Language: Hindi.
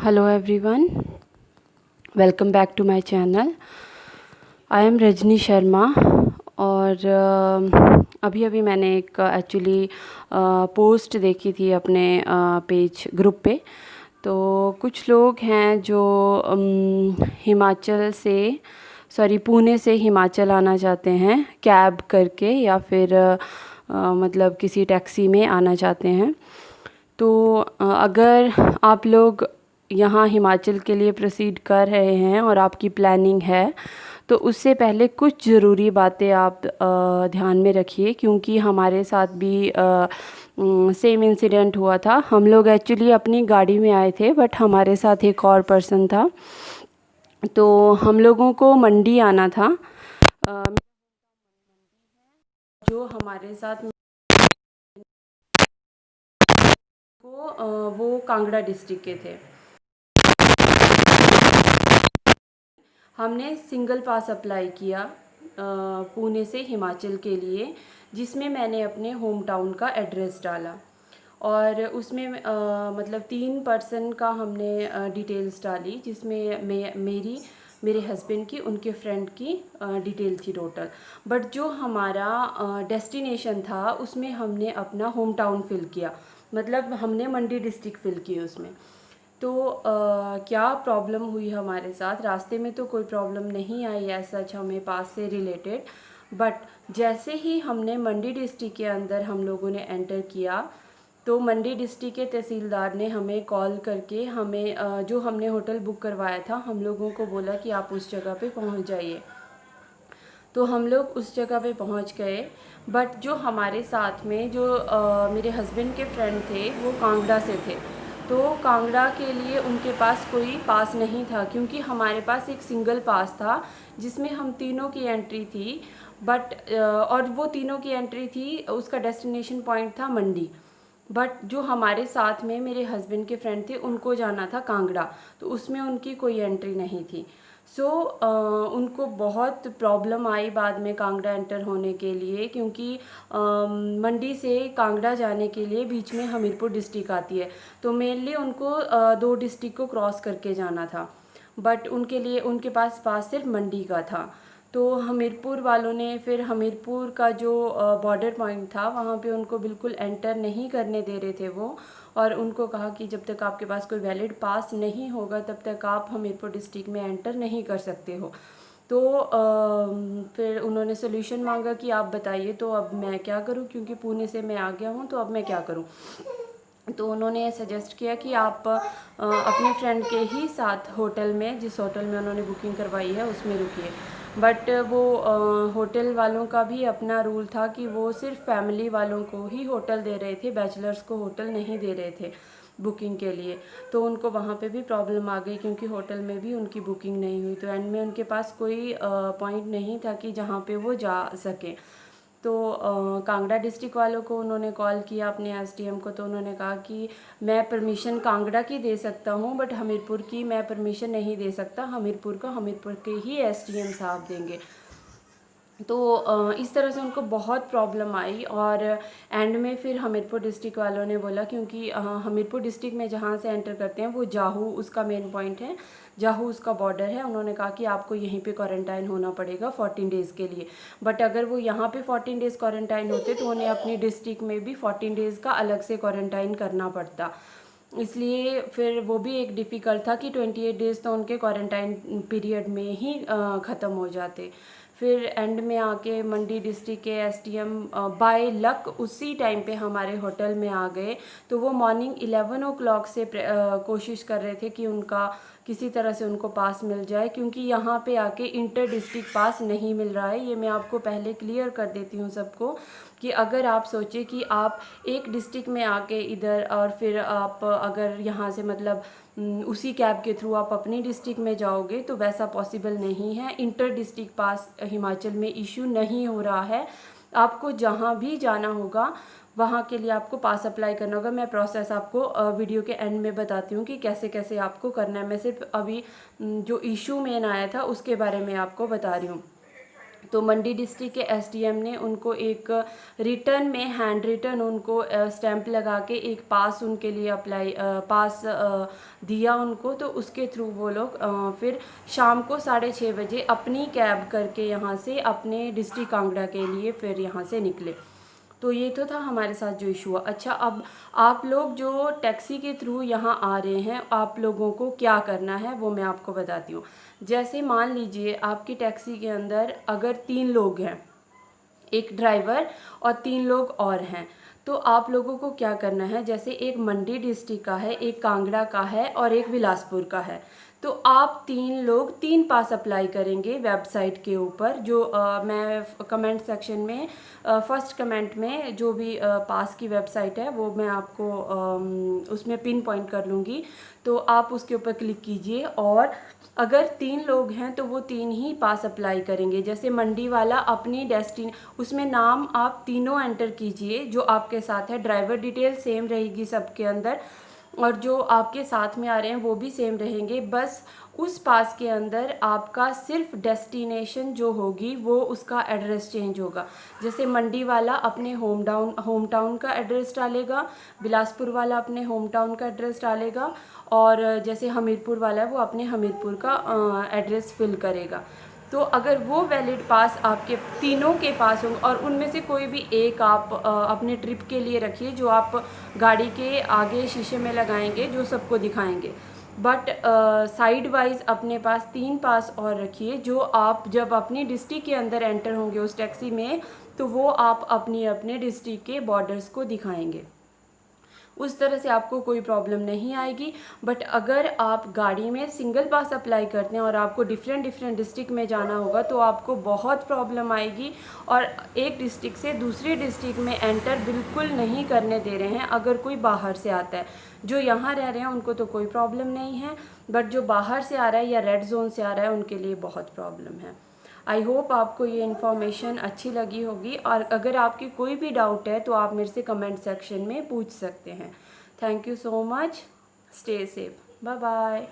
Hello everyone, welcome back to my channel. I am Rajni Sharma. और अभी अभी मैंने एक एक्चुअली पोस्ट देखी थी अपने पेज ग्रुप पे। तो कुछ लोग हैं जो हिमाचल से पुणे से हिमाचल आना चाहते हैं कैब करके या फिर मतलब किसी टैक्सी में आना चाहते हैं। तो अगर आप लोग यहाँ हिमाचल के लिए प्रोसीड कर रहे हैं और आपकी प्लानिंग है तो उससे पहले कुछ ज़रूरी बातें आप ध्यान में रखिए, क्योंकि हमारे साथ भी सेम इंसिडेंट हुआ था। हम लोग एक्चुअली अपनी गाड़ी में आए थे, बट हमारे साथ एक और पर्सन था। तो हम लोगों को मंडी आना था। जो हमारे साथ वो कांगड़ा डिस्ट्रिक्ट के थे। हमने सिंगल पास अप्लाई किया पुणे से हिमाचल के लिए, जिसमें मैंने अपने होम टाउन का एड्रेस डाला और उसमें मतलब 3 पर्सन का हमने डिटेल्स डाली, जिसमें मेरे हस्बैंड की, उनके फ्रेंड की डिटेल थी टोटल। बट जो हमारा डेस्टिनेशन था उसमें हमने अपना होम टाउन फिल किया, मतलब हमने मंडी डिस्ट्रिक्ट फिल की उसमें। तो क्या प्रॉब्लम हुई हमारे साथ, रास्ते में तो कोई प्रॉब्लम नहीं आई ऐसा सच हमें पास से रिलेटेड। बट जैसे ही हमने मंडी डिस्ट्रिक्ट के अंदर हम लोगों ने एंटर किया तो मंडी डिस्ट्रिक्ट के तहसीलदार ने हमें कॉल करके हमें जो हमने होटल बुक करवाया था हम लोगों को बोला कि आप उस जगह पे पहुंच जाइए। तो हम लोग उस जगह पे पहुंच गए। बट जो हमारे साथ में जो मेरे हस्बैंड के फ्रेंड थे वो कांगड़ा से थे। तो कांगड़ा के लिए उनके पास कोई पास नहीं था, क्योंकि हमारे पास एक सिंगल पास था जिसमें हम तीनों की एंट्री थी। बट और वो तीनों की एंट्री थी, उसका डेस्टिनेशन पॉइंट था मंडी। बट जो हमारे साथ में मेरे हस्बैंड के फ्रेंड थे उनको जाना था कांगड़ा, तो उसमें उनकी कोई एंट्री नहीं थी। सो उनको बहुत प्रॉब्लम आई बाद में कांगड़ा एंटर होने के लिए, क्योंकि मंडी से कांगड़ा जाने के लिए बीच में हमीरपुर डिस्ट्रिक्ट आती है। तो मेनली उनको 2 डिस्ट्रिक्ट को क्रॉस करके जाना था, बट उनके लिए उनके पास सिर्फ मंडी का था। तो हमीरपुर वालों ने फिर हमीरपुर का जो बॉर्डर पॉइंट था वहाँ पे उनको बिल्कुल एंटर नहीं करने दे रहे थे वो, और उनको कहा कि जब तक आपके पास कोई वैलिड पास नहीं होगा तब तक आप हमीरपुर डिस्ट्रिक्ट में एंटर नहीं कर सकते हो। तो फिर उन्होंने सोल्यूशन मांगा कि आप बताइए तो अब मैं क्या करूं, क्योंकि पुणे से मैं आ गया हूं, तो अब मैं क्या करूं। तो उन्होंने सजेस्ट किया कि आप अपने फ्रेंड के ही साथ होटल में, जिस होटल में उन्होंने बुकिंग करवाई है उसमें रुकिए। बट वो होटल वालों का भी अपना रूल था कि वो सिर्फ फैमिली वालों को ही होटल दे रहे थे, बैचलर्स को होटल नहीं दे रहे थे बुकिंग के लिए। तो उनको वहाँ पे भी प्रॉब्लम आ गई, क्योंकि होटल में भी उनकी बुकिंग नहीं हुई। तो एंड में उनके पास कोई पॉइंट नहीं था कि जहाँ पे वो जा सकें। तो कांगड़ा डिस्ट्रिक्ट वालों को उन्होंने कॉल किया अपने एसडीएम को। तो उन्होंने कहा कि मैं परमिशन कांगड़ा की दे सकता हूँ, बट हमीरपुर की मैं परमिशन नहीं दे सकता, हमीरपुर का हमीरपुर के ही एसडीएम साहब देंगे। तो इस तरह से उनको बहुत प्रॉब्लम आई। और एंड में फिर हमीरपुर डिस्ट्रिक्ट वालों ने बोला, क्योंकि हमीरपुर डिस्ट्रिक्ट में जहाँ से एंटर करते हैं वो जाहू उसका मेन पॉइंट है, जाहू उसका बॉर्डर है। उन्होंने कहा कि आपको यहीं पे क्वारंटाइन होना पड़ेगा 14 डेज़ के लिए। बट अगर वो यहाँ पे 14 डेज़ क्वारंटाइन होते तो उन्हें अपनी डिस्ट्रिक्ट में भी 14 डेज़ का अलग से क्वारंटाइन करना पड़ता। इसलिए फिर वो भी एक डिफ़िकल्ट था कि 28 डेज़ तो उनके क्वारंटाइन पीरियड में ही ख़त्म हो जाते। फिर एंड में आके मंडी डिस्ट्रिक्ट के एसडीएम बाय लक उसी टाइम पे हमारे होटल में आ गए। तो वो मॉर्निंग 11 ओ क्लॉक से कोशिश कर रहे थे कि उनका किसी तरह से उनको पास मिल जाए, क्योंकि यहाँ पे आके इंटर डिस्ट्रिक्ट पास नहीं मिल रहा है। ये मैं आपको पहले क्लियर कर देती हूँ सबको, कि अगर आप सोचें कि आप एक डिस्ट्रिक्ट में आके इधर और फिर आप अगर यहाँ से मतलब उसी कैब के थ्रू आप अपनी डिस्ट्रिक्ट में जाओगे तो वैसा पॉसिबल नहीं है। इंटर डिस्ट्रिक्ट पास हिमाचल में इशू नहीं हो रहा है। आपको जहाँ भी जाना होगा वहाँ के लिए आपको पास अप्लाई करना होगा। मैं प्रोसेस आपको वीडियो के एंड में बताती हूँ कि कैसे कैसे आपको करना है। मैं सिर्फ अभी जो इशू मेन आया था उसके बारे में आपको बता रही हूँ। तो मंडी डिस्ट्रिक्ट के एसडीएम ने उनको एक रिटर्न में हैंड रिटन उनको स्टैंप लगा के एक पास उनके लिए अप्लाई पास दिया उनको। तो उसके थ्रू वो लोग फिर शाम को 6:30 बजे अपनी कैब करके यहाँ से अपने डिस्ट्रिक्ट कांगड़ा के लिए फिर यहाँ से निकले। तो ये तो था हमारे साथ जो इशू हुआ। अच्छा, अब आप लोग जो टैक्सी के थ्रू यहाँ आ रहे हैं, आप लोगों को क्या करना है वो मैं आपको बताती हूँ। जैसे मान लीजिए आपकी टैक्सी के अंदर अगर 3 लोग हैं, एक ड्राइवर और 3 लोग और हैं, तो आप लोगों को क्या करना है, जैसे एक मंडी डिस्ट्रिक्ट का है, एक कांगड़ा का है और एक बिलासपुर का है, तो आप 3 लोग 3 पास अप्लाई करेंगे वेबसाइट के ऊपर। जो मैं कमेंट सेक्शन में फर्स्ट कमेंट में जो भी पास की वेबसाइट है वो मैं आपको उसमें पिन पॉइंट कर लूँगी, तो आप उसके ऊपर क्लिक कीजिए। और अगर 3 लोग हैं तो वो 3 ही पास अप्लाई करेंगे। जैसे मंडी वाला अपनी उसमें नाम आप तीनों एंटर कीजिए जो आपके साथ है, ड्राइवर डिटेल सेम रहेगी सबके अंदर, और जो आपके साथ में आ रहे हैं वो भी सेम रहेंगे। बस उस पास के अंदर आपका सिर्फ डेस्टिनेशन जो होगी वो उसका एड्रेस चेंज होगा। जैसे मंडी वाला अपने होम टाउन का एड्रेस डालेगा, बिलासपुर वाला अपने होम टाउन का एड्रेस डालेगा, और जैसे हमीरपुर वाला है वो अपने हमीरपुर का एड्रेस फिल करेगा। तो अगर वो वैलिड पास आपके तीनों के पास होंगे, और उनमें से कोई भी एक आप अपने ट्रिप के लिए रखिए जो आप गाड़ी के आगे शीशे में लगाएंगे, जो सबको दिखाएंगे। बट साइड वाइज अपने पास 3 पास और रखिए जो आप जब अपनी डिस्ट्रिक्ट के अंदर एंटर होंगे उस टैक्सी में, तो वो आप अपने डिस्ट्रिक्ट के बॉर्डर्स को दिखाएंगे। उस तरह से आपको कोई प्रॉब्लम नहीं आएगी। बट अगर आप गाड़ी में सिंगल पास अप्लाई करते हैं और आपको डिफरेंट डिस्ट्रिक्ट में जाना होगा तो आपको बहुत प्रॉब्लम आएगी, और एक डिस्ट्रिक्ट से दूसरी डिस्ट्रिक्ट में एंटर बिल्कुल नहीं करने दे रहे हैं अगर कोई बाहर से आता है। जो यहाँ रह रहे हैं उनको तो कोई प्रॉब्लम नहीं है, बट जो बाहर से आ रहा है या रेड जोन से आ रहा है उनके लिए बहुत प्रॉब्लम है। आई होप आपको ये इन्फॉर्मेशन अच्छी लगी होगी, और अगर आपकी कोई भी डाउट है तो आप मेरे से कमेंट सेक्शन में पूछ सकते हैं। Thank you so much, stay safe, bye bye.